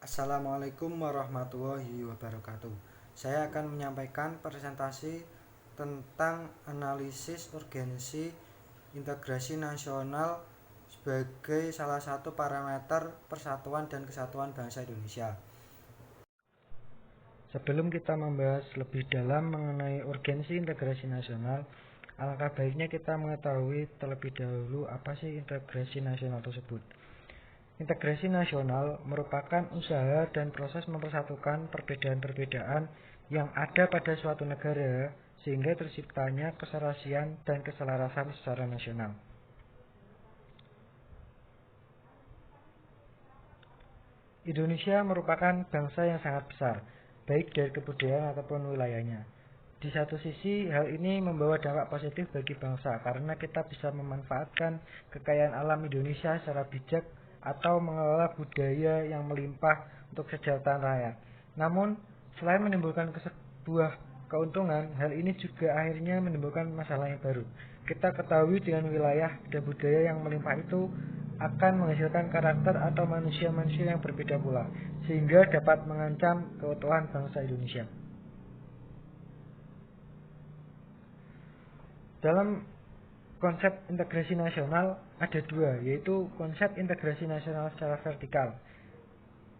Assalamualaikum warahmatullahi wabarakatuh. Saya akan menyampaikan presentasi tentang analisis urgensi integrasi nasional sebagai salah satu parameter persatuan dan kesatuan bangsa Indonesia. Sebelum kita membahas lebih dalam mengenai urgensi integrasi nasional, alangkah baiknya kita mengetahui terlebih dahulu apa sih integrasi nasional tersebut. Integrasi nasional merupakan usaha dan proses mempersatukan perbedaan-perbedaan yang ada pada suatu negara sehingga terciptanya keserasian dan keselarasan secara nasional. Indonesia merupakan bangsa yang sangat besar, baik dari kebudayaan ataupun wilayahnya. Di satu sisi, hal ini membawa dampak positif bagi bangsa karena kita bisa memanfaatkan kekayaan alam Indonesia secara bijak atau mengelola budaya yang melimpah untuk kesejahteraan rakyat. Namun, selain menimbulkan sebuah keuntungan, hal ini juga akhirnya menimbulkan masalah yang baru. Kita ketahui dengan wilayah dan budaya yang melimpah itu akan menghasilkan karakter atau manusia-manusia yang berbeda pula, sehingga dapat mengancam keutuhan bangsa Indonesia. Dalam konsep integrasi nasional ada dua, yaitu konsep integrasi nasional secara vertikal,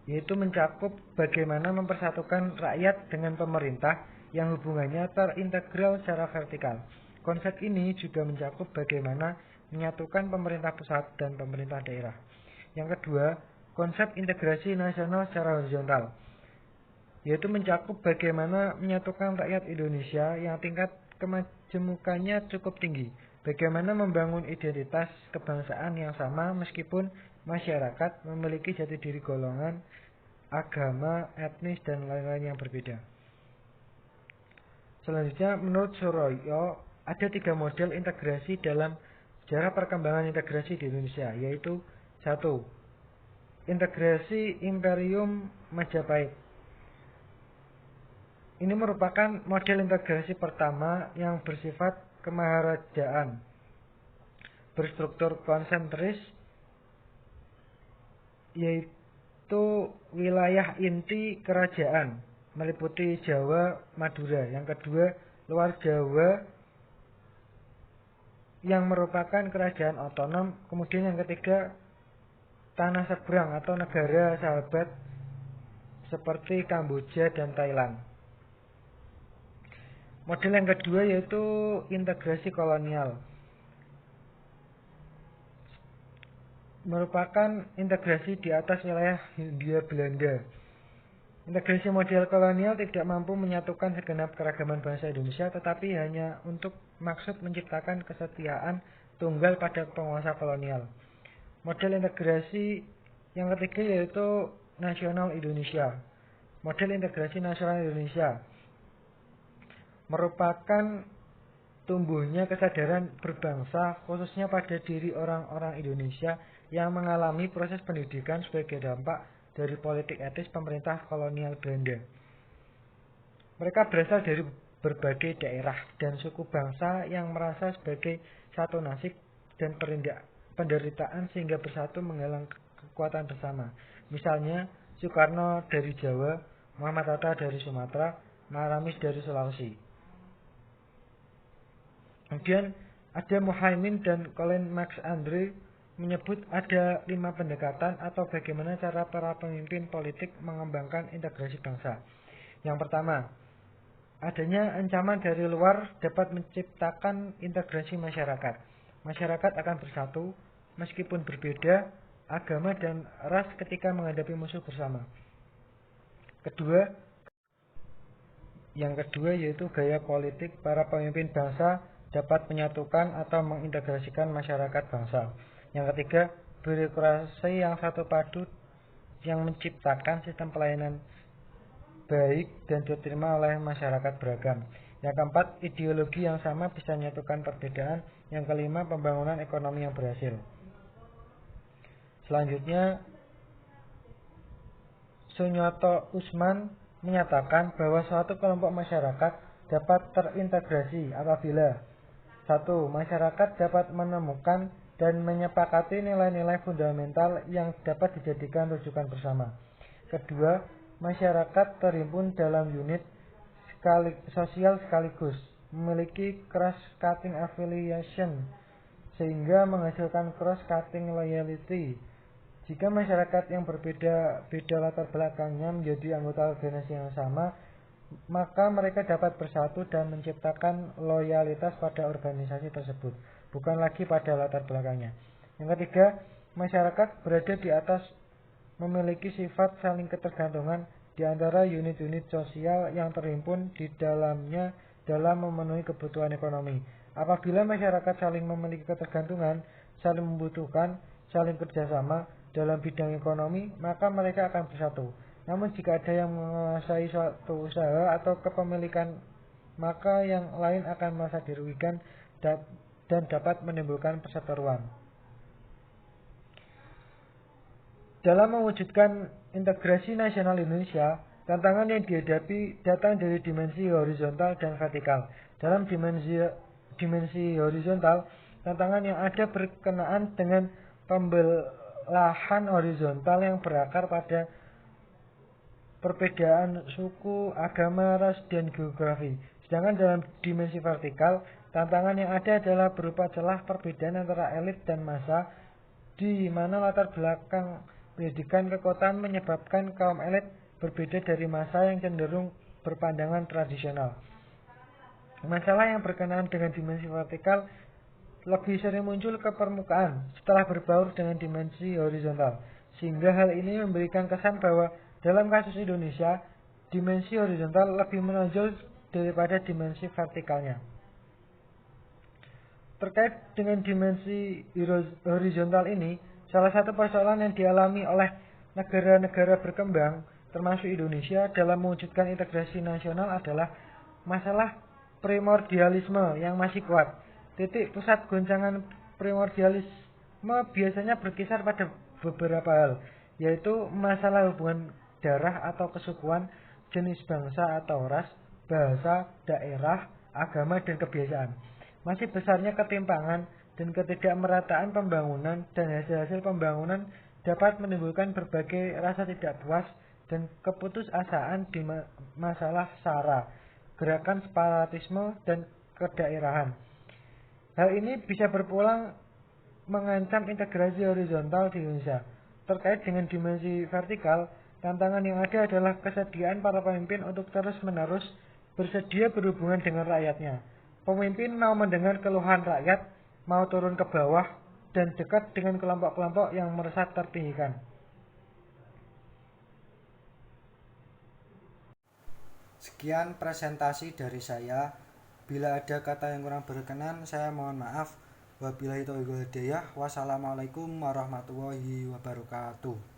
yaitu mencakup bagaimana mempersatukan rakyat dengan pemerintah yang hubungannya terintegral secara vertikal. Konsep ini juga mencakup bagaimana menyatukan pemerintah pusat dan pemerintah daerah. Yang kedua, konsep integrasi nasional secara horizontal, yaitu mencakup bagaimana menyatukan rakyat Indonesia yang tingkat kemajemukannya cukup tinggi, bagaimana membangun identitas kebangsaan yang sama meskipun masyarakat memiliki jati diri golongan, agama, etnis, dan lain-lain yang berbeda. Selanjutnya, menurut Suroyo, ada 3 model integrasi dalam sejarah perkembangan integrasi di Indonesia, yaitu 1. Integrasi Imperium Majapahit. Ini merupakan model integrasi pertama yang bersifat kemaharajaan, berstruktur konsentris, yaitu wilayah inti kerajaan meliputi Jawa, Madura. Yang kedua, luar Jawa yang merupakan kerajaan otonom. Kemudian yang ketiga, tanah seberang atau negara sahabat seperti Kamboja dan Thailand. Model yang kedua yaitu integrasi kolonial, merupakan integrasi di atas wilayah Hindia Belanda. Integrasi model kolonial tidak mampu menyatukan segenap keragaman bangsa Indonesia, tetapi hanya untuk maksud menciptakan kesetiaan tunggal pada penguasa kolonial. Model integrasi yang ketiga yaitu nasional Indonesia. Model integrasi nasional Indonesia merupakan tumbuhnya kesadaran berbangsa khususnya pada diri orang-orang Indonesia yang mengalami proses pendidikan sebagai dampak dari politik etis pemerintah kolonial Belanda. Mereka berasal dari berbagai daerah dan suku bangsa yang merasa sebagai satu nasib dan penderitaan sehingga bersatu menggalang kekuatan bersama. Misalnya Soekarno dari Jawa, Muhammad Hatta dari Sumatera, Maramis dari Sulawesi. Kemudian ada Muhaimin dan Colin Max Andre menyebut ada 5 pendekatan atau bagaimana cara para pemimpin politik mengembangkan integrasi bangsa. Yang pertama, adanya ancaman dari luar dapat menciptakan integrasi masyarakat. Masyarakat akan bersatu meskipun berbeda agama dan ras ketika menghadapi musuh bersama. Yang kedua yaitu gaya politik para pemimpin bangsa dapat menyatukan atau mengintegrasikan masyarakat bangsa. Yang ketiga, birokrasi yang satu padu yang menciptakan sistem pelayanan baik dan diterima oleh masyarakat beragam. Yang keempat, ideologi yang sama bisa menyatukan perbedaan. Yang kelima, pembangunan ekonomi yang berhasil. Selanjutnya, Sunyoto Usman menyatakan bahwa suatu kelompok masyarakat dapat terintegrasi apabila 1. Masyarakat dapat menemukan dan menyepakati nilai-nilai fundamental yang dapat dijadikan rujukan bersama. Kedua, masyarakat terhimpun dalam unit sosial sekaligus memiliki cross-cutting affiliation sehingga menghasilkan cross-cutting loyalty. Jika masyarakat yang berbeda-beda latar belakangnya menjadi anggota organisasi yang sama, maka mereka dapat bersatu dan menciptakan loyalitas pada organisasi tersebut, bukan lagi pada latar belakangnya. Yang ketiga, masyarakat berada di atas memiliki sifat saling ketergantungan di antara unit-unit sosial yang terhimpun di dalamnya dalam memenuhi kebutuhan ekonomi. Apabila masyarakat saling memiliki ketergantungan, saling membutuhkan, saling kerjasama dalam bidang ekonomi, maka mereka akan bersatu. Namun jika ada yang menguasai suatu usaha atau kepemilikan, maka yang lain akan merasa dirugikan dan dapat menimbulkan perseteruan. Dalam mewujudkan integrasi nasional Indonesia, tantangan yang dihadapi datang dari dimensi horizontal dan vertikal. Dalam dimensi horizontal, tantangan yang ada berkenaan dengan pembelahan horizontal yang berakar pada perbedaan suku, agama, ras, dan geografi. Sedangkan dalam dimensi vertikal, tantangan yang ada adalah berupa celah perbedaan antara elit dan massa, di mana latar belakang pendidikan kekuatan menyebabkan kaum elit berbeda dari massa yang cenderung berpandangan tradisional. Masalah yang berkenaan dengan dimensi vertikal lebih sering muncul ke permukaan setelah berbaur dengan dimensi horizontal, sehingga hal ini memberikan kesan bahwa dalam kasus Indonesia, dimensi horizontal lebih menonjol daripada dimensi vertikalnya. Terkait dengan dimensi horizontal ini, salah satu persoalan yang dialami oleh negara-negara berkembang, termasuk Indonesia, dalam mewujudkan integrasi nasional adalah masalah primordialisme yang masih kuat. Titik pusat goncangan primordialisme biasanya berkisar pada beberapa hal, yaitu masalah hubungan darah atau kesukuan, jenis bangsa atau ras, bahasa, daerah, agama, dan kebiasaan. Masih besarnya ketimpangan dan ketidakmerataan pembangunan dan hasil-hasil pembangunan dapat menimbulkan berbagai rasa tidak puas dan keputusasaan di masalah SARA, gerakan separatisme dan kedaerahan. Hal ini bisa berulang mengancam integrasi horizontal di Indonesia. Terkait dengan dimensi vertikal, tantangan yang ada adalah kesediaan para pemimpin untuk terus-menerus bersedia berhubungan dengan rakyatnya. Pemimpin mau mendengar keluhan rakyat, mau turun ke bawah, dan dekat dengan kelompok-kelompok yang merasa tertinggikan. Sekian presentasi dari saya. Bila ada kata yang kurang berkenan, saya mohon maaf. Wabillahi taufiq wal hidayah. Wassalamualaikum warahmatullahi wabarakatuh.